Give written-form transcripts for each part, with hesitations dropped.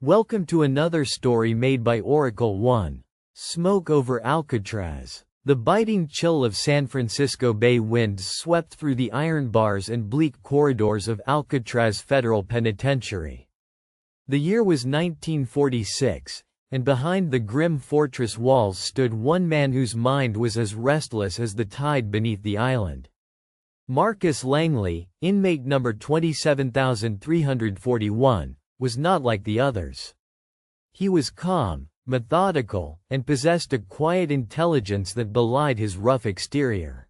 Welcome to another story made by Oracle 1. Smoke over Alcatraz. The biting chill of San Francisco Bay winds swept through the iron bars and bleak corridors of Alcatraz Federal Penitentiary. The year was 1946, and behind the grim fortress walls stood one man whose mind was as restless as the tide beneath the island. Marcus Langley, inmate number 27341, was not like the others. He was calm, methodical, and possessed a quiet intelligence that belied his rough exterior.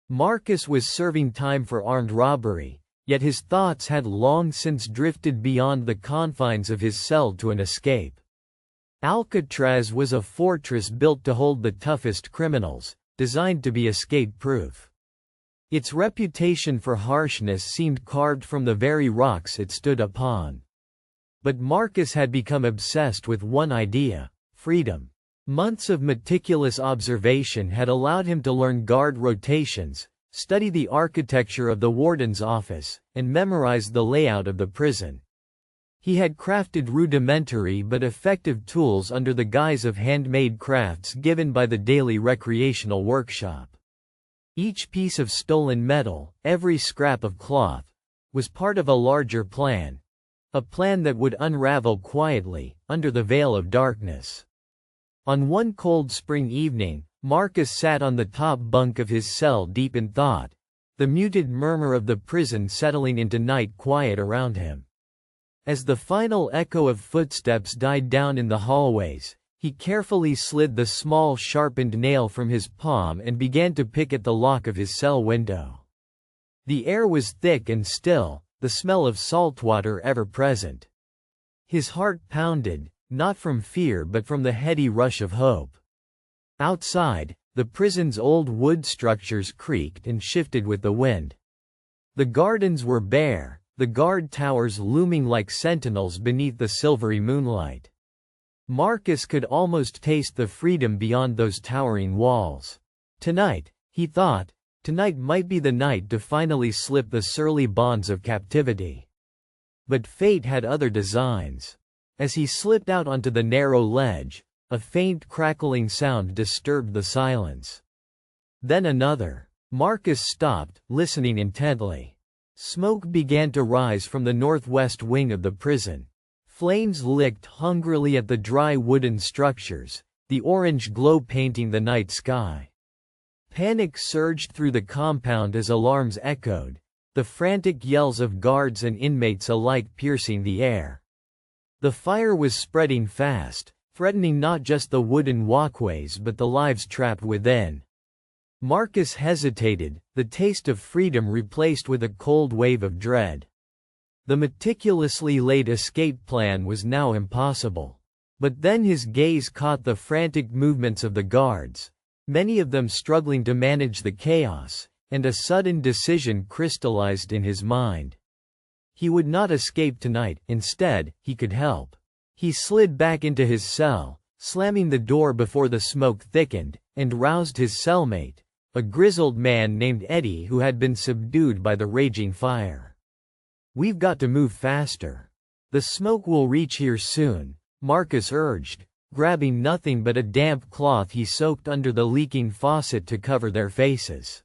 Marcus was serving time for armed robbery, yet his thoughts had long since drifted beyond the confines of his cell to an escape. Alcatraz was a fortress built to hold the toughest criminals, designed to be escape-proof. Its reputation for harshness seemed carved from the very rocks it stood upon. But Marcus had become obsessed with one idea: freedom. Months of meticulous observation had allowed him to learn guard rotations, study the architecture of the warden's office, and memorize the layout of the prison. He had crafted rudimentary but effective tools under the guise of handmade crafts given by the daily recreational workshop. Each piece of stolen metal, every scrap of cloth, was part of a larger plan. A plan that would unravel quietly, under the veil of darkness. On one cold spring evening, Marcus sat on the top bunk of his cell deep in thought, the muted murmur of the prison settling into night quiet around him. As the final echo of footsteps died down in the hallways, he carefully slid the small sharpened nail from his palm and began to pick at the lock of his cell window. The air was thick and still, the smell of saltwater ever present. His heart pounded, not from fear but from the heady rush of hope. Outside, the prison's old wood structures creaked and shifted with the wind. The gardens were bare, the guard towers looming like sentinels beneath the silvery moonlight. Marcus could almost taste the freedom beyond those towering walls. Tonight, he thought, tonight might be the night to finally slip the surly bonds of captivity. But fate had other designs. As he slipped out onto the narrow ledge, a faint crackling sound disturbed the silence. Then another. Marcus stopped, listening intently. Smoke began to rise from the northwest wing of the prison. Flames licked hungrily at the dry wooden structures, the orange glow painting the night sky. Panic surged through the compound as alarms echoed, the frantic yells of guards and inmates alike piercing the air. The fire was spreading fast, threatening not just the wooden walkways but the lives trapped within. Marcus hesitated, the taste of freedom replaced with a cold wave of dread. The meticulously laid escape plan was now impossible. But then his gaze caught the frantic movements of the guards, many of them struggling to manage the chaos, and a sudden decision crystallized in his mind. He would not escape tonight, instead, he could help. He slid back into his cell, slamming the door before the smoke thickened, and roused his cellmate, a grizzled man named Eddie who had been subdued by the raging fire. "We've got to move faster. The smoke will reach here soon," Marcus urged, grabbing nothing but a damp cloth he soaked under the leaking faucet to cover their faces.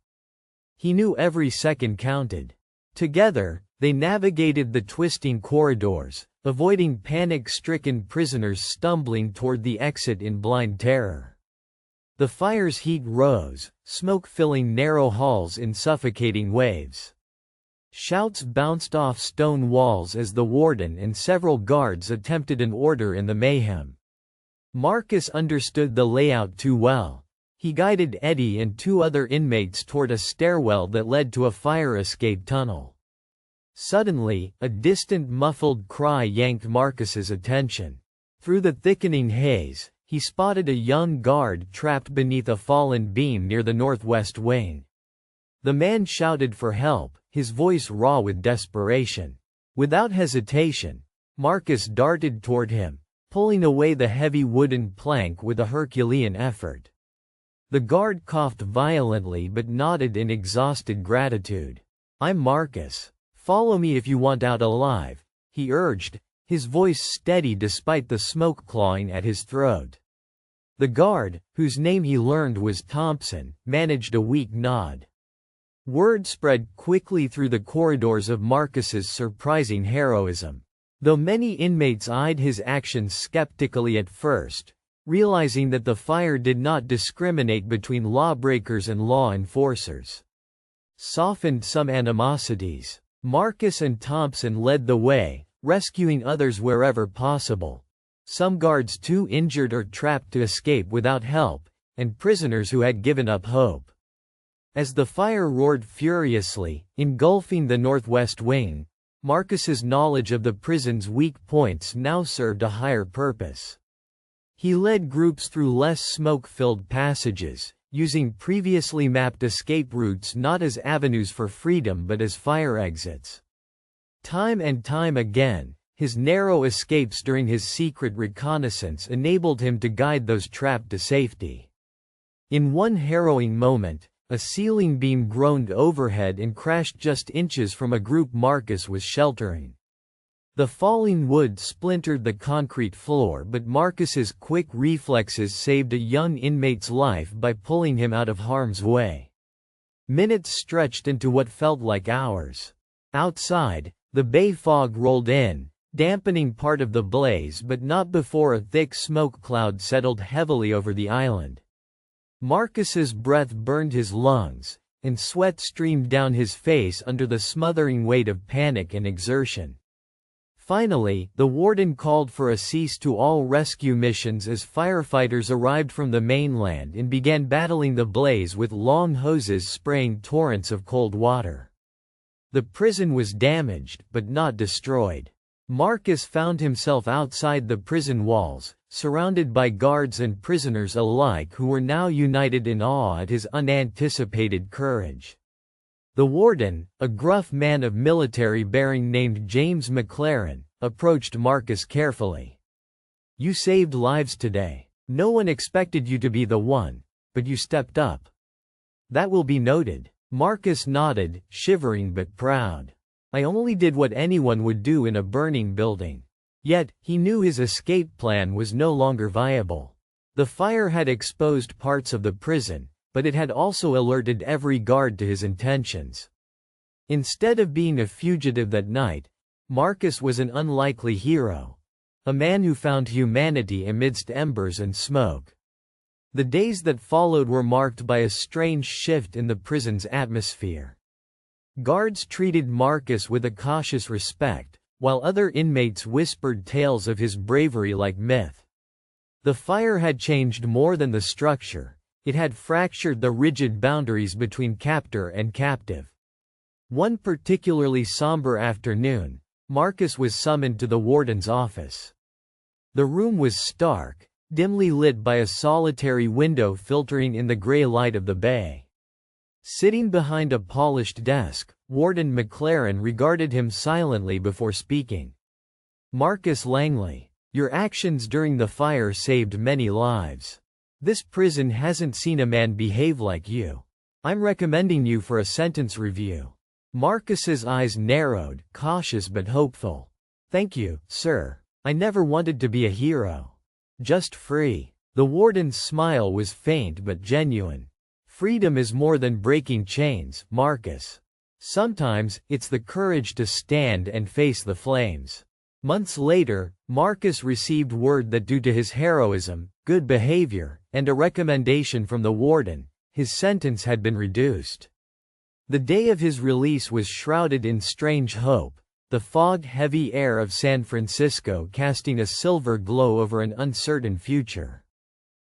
He knew every second counted. Together, they navigated the twisting corridors, avoiding panic-stricken prisoners stumbling toward the exit in blind terror. The fire's heat rose, smoke filling narrow halls in suffocating waves. Shouts bounced off stone walls as the warden and several guards attempted an order in the mayhem. Marcus understood the layout too well. He guided Eddie and two other inmates toward a stairwell that led to a fire escape tunnel. Suddenly, a distant muffled cry yanked Marcus's attention. Through the thickening haze, he spotted a young guard trapped beneath a fallen beam near the northwest wing. The man shouted for help, his voice raw with desperation. Without hesitation, Marcus darted toward him, pulling away the heavy wooden plank with a Herculean effort. The guard coughed violently but nodded in exhausted gratitude. "I'm Marcus. Follow me if you want out alive," he urged, his voice steady despite the smoke clawing at his throat. The guard, whose name he learned was Thompson, managed a weak nod. Word spread quickly through the corridors of Marcus's surprising heroism. Though many inmates eyed his actions skeptically at first, realizing that the fire did not discriminate between lawbreakers and law enforcers, softened some animosities. Marcus and Thompson led the way, rescuing others wherever possible. Some guards too injured or trapped to escape without help, and prisoners who had given up hope. As the fire roared furiously, engulfing the northwest wing, Marcus's knowledge of the prison's weak points now served a higher purpose. He led groups through less smoke-filled passages, using previously mapped escape routes not as avenues for freedom but as fire exits. Time and time again, his narrow escapes during his secret reconnaissance enabled him to guide those trapped to safety. In one harrowing moment, a ceiling beam groaned overhead and crashed just inches from a group Marcus was sheltering. The falling wood splintered the concrete floor, but Marcus's quick reflexes saved a young inmate's life by pulling him out of harm's way. Minutes stretched into what felt like hours. Outside, the bay fog rolled in, dampening part of the blaze, but not before a thick smoke cloud settled heavily over the island. Marcus's breath burned his lungs, and sweat streamed down his face under the smothering weight of panic and exertion. Finally, the warden called for a cease to all rescue missions as firefighters arrived from the mainland and began battling the blaze with long hoses spraying torrents of cold water. The prison was damaged, but not destroyed. Marcus found himself outside the prison walls, surrounded by guards and prisoners alike who were now united in awe at his unanticipated courage. The warden, a gruff man of military bearing named James McLaren, approached Marcus carefully. "You saved lives today. No one expected you to be the one, but you stepped up." "That will be noted." Marcus nodded, shivering but proud. "I only did what anyone would do in a burning building." Yet, he knew his escape plan was no longer viable. The fire had exposed parts of the prison, but it had also alerted every guard to his intentions. Instead of being a fugitive that night, Marcus was an unlikely hero. A man who found humanity amidst embers and smoke. The days that followed were marked by a strange shift in the prison's atmosphere. Guards treated Marcus with a cautious respect, while other inmates whispered tales of his bravery like myth. The fire had changed more than the structure. It had fractured the rigid boundaries between captor and captive. One particularly somber afternoon, Marcus was summoned to the warden's office. The room was stark, dimly lit by a solitary window filtering in the gray light of the bay. Sitting behind a polished desk, Warden McLaren regarded him silently before speaking. "Marcus Langley, your actions during the fire saved many lives. This prison hasn't seen a man behave like you. I'm recommending you for a sentence review." Marcus's eyes narrowed, cautious but hopeful. "Thank you, sir. I never wanted to be a hero. Just free." The warden's smile was faint but genuine. "Freedom is more than breaking chains, Marcus. Sometimes, it's the courage to stand and face the flames." Months later, Marcus received word that due to his heroism, good behavior, and a recommendation from the warden, his sentence had been reduced. The day of his release was shrouded in strange hope, the fog-heavy air of San Francisco casting a silver glow over an uncertain future.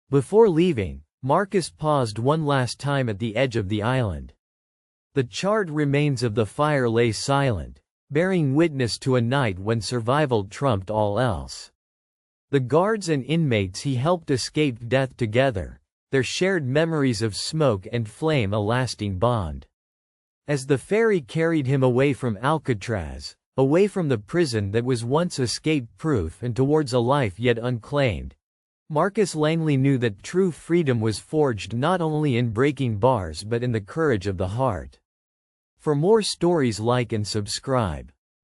Before leaving, Marcus paused one last time at the edge of the island. The charred remains of the fire lay silent, bearing witness to a night when survival trumped all else. The guards and inmates he helped escaped death together, their shared memories of smoke and flame a lasting bond. As the ferry carried him away from Alcatraz, away from the prison that was once escape-proof and towards a life yet unclaimed, Marcus Langley knew that true freedom was forged not only in breaking bars but in the courage of the heart. For more stories, like and subscribe.